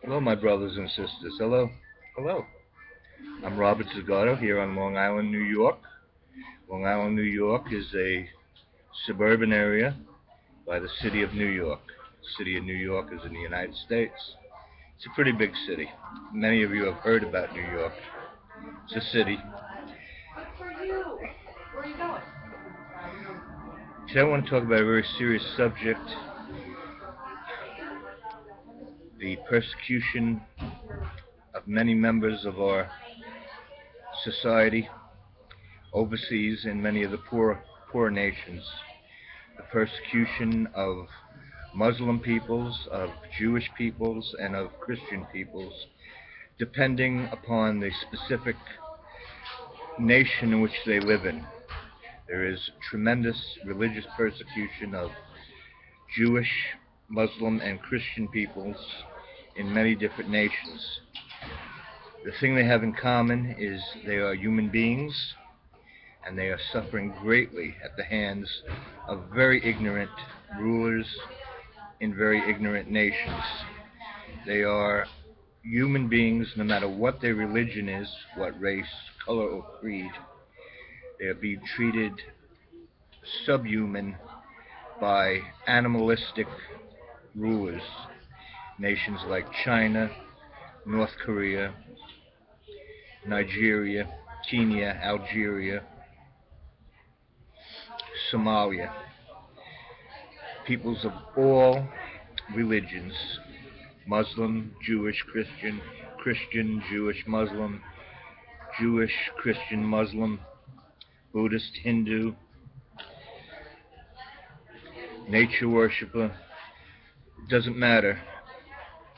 Hello, my brothers and sisters. Hello. Hello. I'm Robert Zagato here on Long Island, New York. Long Island, New York is a suburban area by the city of New York. The city of New York is in the United States. It's a pretty big city. Many of you have heard about New York. It's a city. Today I want to talk about a very serious subject, the persecution of many members of our society overseas in many of the poor nations. The persecution of Muslim peoples, of Jewish peoples, and of Christian peoples, depending upon the specific nation in which they live in. There is tremendous religious persecution of Jewish, Muslim, and Christian peoples in many different nations. The thing they have in common is they are human beings, and they are suffering greatly at the hands of very ignorant rulers in very ignorant nations. They are human beings no matter what their religion is, what race, color, or creed. They are being treated subhuman by animalistic rulers. Nations like China, North Korea, Nigeria, Kenya, Algeria, Somalia. Peoples of all religions, Muslim, Jewish, Christian, Christian, Jewish, Muslim, Jewish, Christian, Muslim, Buddhist, Hindu, nature worshiper, doesn't matter.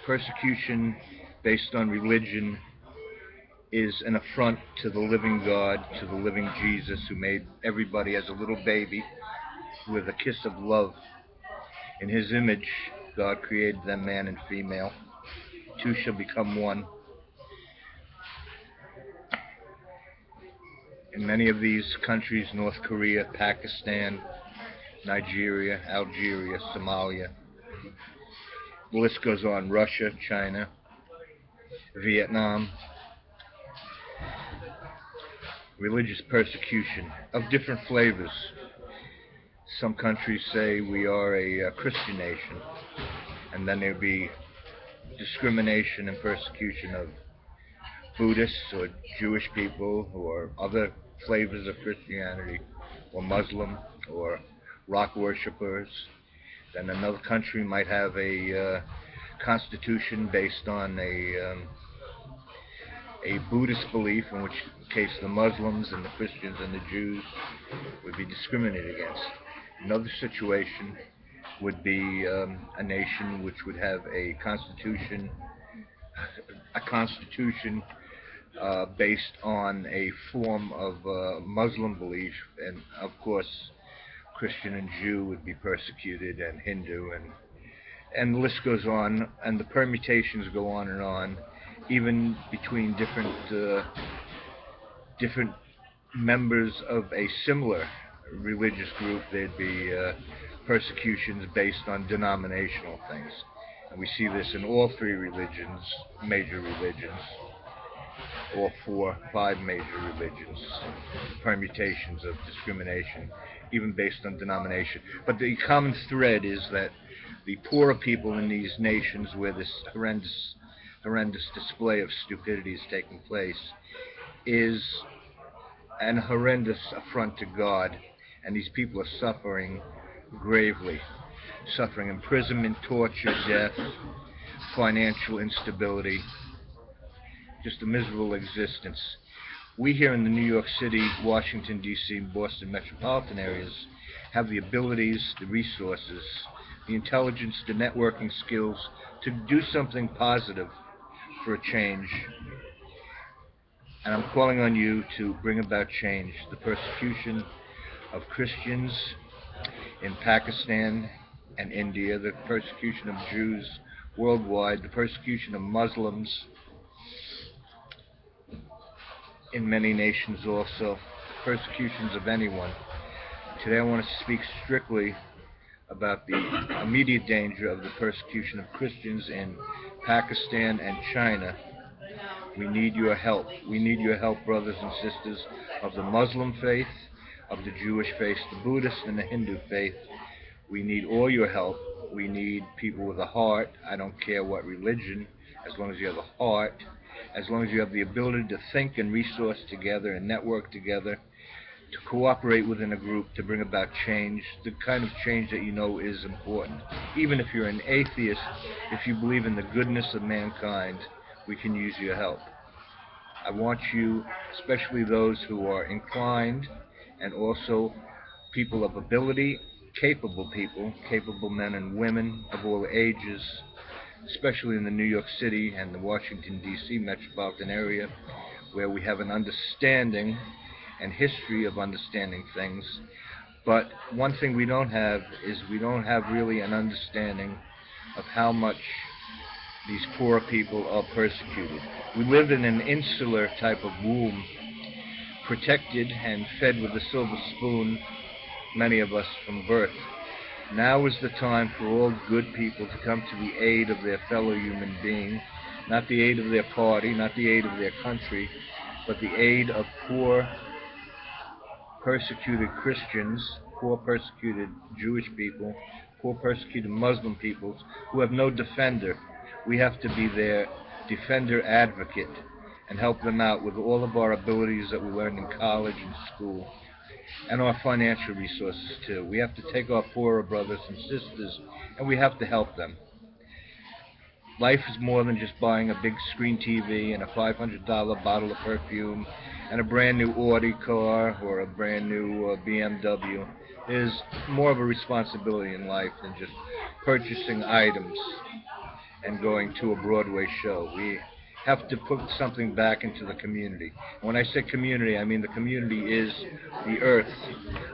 Persecution based on religion is an affront to the living God, to the living Jesus, who made everybody as a little baby with a kiss of love. In his image, God created them man and female. Two shall become one. In many of these countries, North Korea, Pakistan, Nigeria, Algeria, Somalia, the list goes on, Russia, China, Vietnam, religious persecution of different flavors. Some countries say we are a Christian nation, and then there'd be discrimination and persecution of Buddhists or Jewish people or other flavors of Christianity, or Muslim or rock worshippers. Then another country might have a constitution based on a Buddhist belief, in which case the Muslims and the Christians and the Jews would be discriminated against. Another situation would be a nation which would have a constitution based on a form of Muslim belief, and of course Christian and Jew would be persecuted, and Hindu, and the list goes on, and the permutations go on and on, even between different members of a similar religious group. There'd be persecutions based on denominational things, and we see this in all three religions, major religions, all four, five major religions, permutations of discrimination, even based on denomination. But the common thread is that the poorer people in these nations where this horrendous display of stupidity is taking place is an horrendous affront to God, and these people are suffering gravely, suffering imprisonment, torture, death, financial instability, just a miserable existence. We here in the New York City, Washington, D.C., and Boston metropolitan areas have the abilities, the resources, the intelligence, the networking skills to do something positive for a change. And I'm calling on you to bring about change. The persecution of Christians in Pakistan and India, the persecution of Jews worldwide, the persecution of Muslims in many nations also, persecutions of anyone. Today I want to speak strictly about the immediate danger of the persecution of Christians in Pakistan and China. We need your help. We need your help, brothers and sisters of the Muslim faith, of the Jewish faith, the Buddhist and the Hindu faith. We need all your help. We need people with a heart. I don't care what religion, as long as you have a heart, as long as you have the ability to think and resource together and network together, to cooperate within a group to bring about change, the kind of change that you know is important. Even if you're an atheist, if you believe in the goodness of mankind, we can use your help. I want you, especially those who are inclined, and also people of ability, capable people, capable men and women of all ages, especially in the New York City and the Washington, D.C. metropolitan area, where we have an understanding and history of understanding things. But one thing we don't have is we don't have really an understanding of how much these poor people are persecuted. We live in an insular type of womb, protected and fed with a silver spoon, many of us from birth. Now is the time for all good people to come to the aid of their fellow human being, not the aid of their party, not the aid of their country, but the aid of poor, persecuted Christians, poor persecuted Jewish people, poor persecuted Muslim peoples who have no defender. We have to be their defender advocate and help them out with all of our abilities that we learned in college and school, and our financial resources too. We have to take our poorer brothers and sisters and we have to help them. Life is more than just buying a big screen TV and a $500 bottle of perfume and a brand new Audi car or a brand new BMW. There's more of a responsibility in life than just purchasing items and going to a Broadway show. We have to put something back into the community. When I say community, I mean the community is the earth.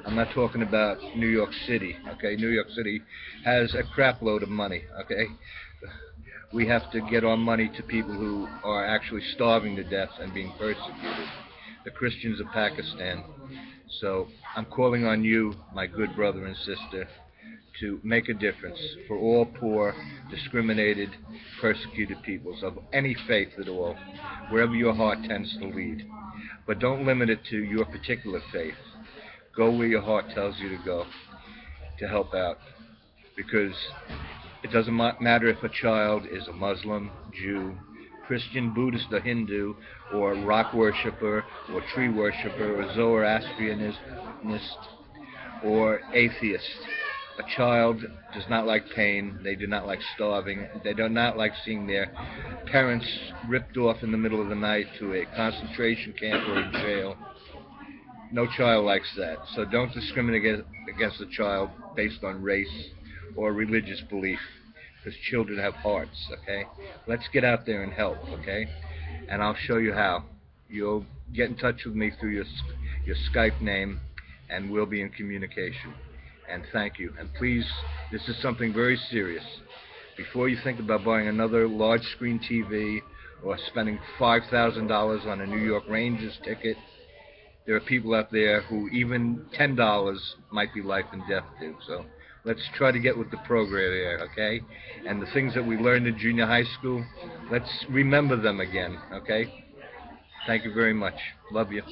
I'm not talking about New York City, okay? New York City has a crap load of money, okay? We have to get our money to people who are actually starving to death and being persecuted, the Christians of Pakistan. So I'm calling on you, my good brother and sister, to make a difference for all poor, discriminated, persecuted peoples of any faith at all, wherever your heart tends to lead. But don't limit it to your particular faith. Go where your heart tells you to go to help out, because it doesn't matter if a child is a Muslim, Jew, Christian, Buddhist, or Hindu, or rock worshiper, or tree worshiper, or Zoroastrianist, or atheist. A child does not like pain. They do not like starving. They do not like seeing their parents ripped off in the middle of the night to a concentration camp or a jail. No child likes that. So don't discriminate against a child based on race or religious belief, because children have hearts, okay? Let's get out there and help, okay? And I'll show you how. You'll get in touch with me through your Skype name, and we'll be in communication. And thank you. And please, this is something very serious. Before you think about buying another large screen TV or spending $5,000 on a New York Rangers ticket, there are people out there who even $10 might be life and death to. So let's try to get with the program there, okay? And the things that we learned in junior high school, let's remember them again, okay? Thank you very much. Love you.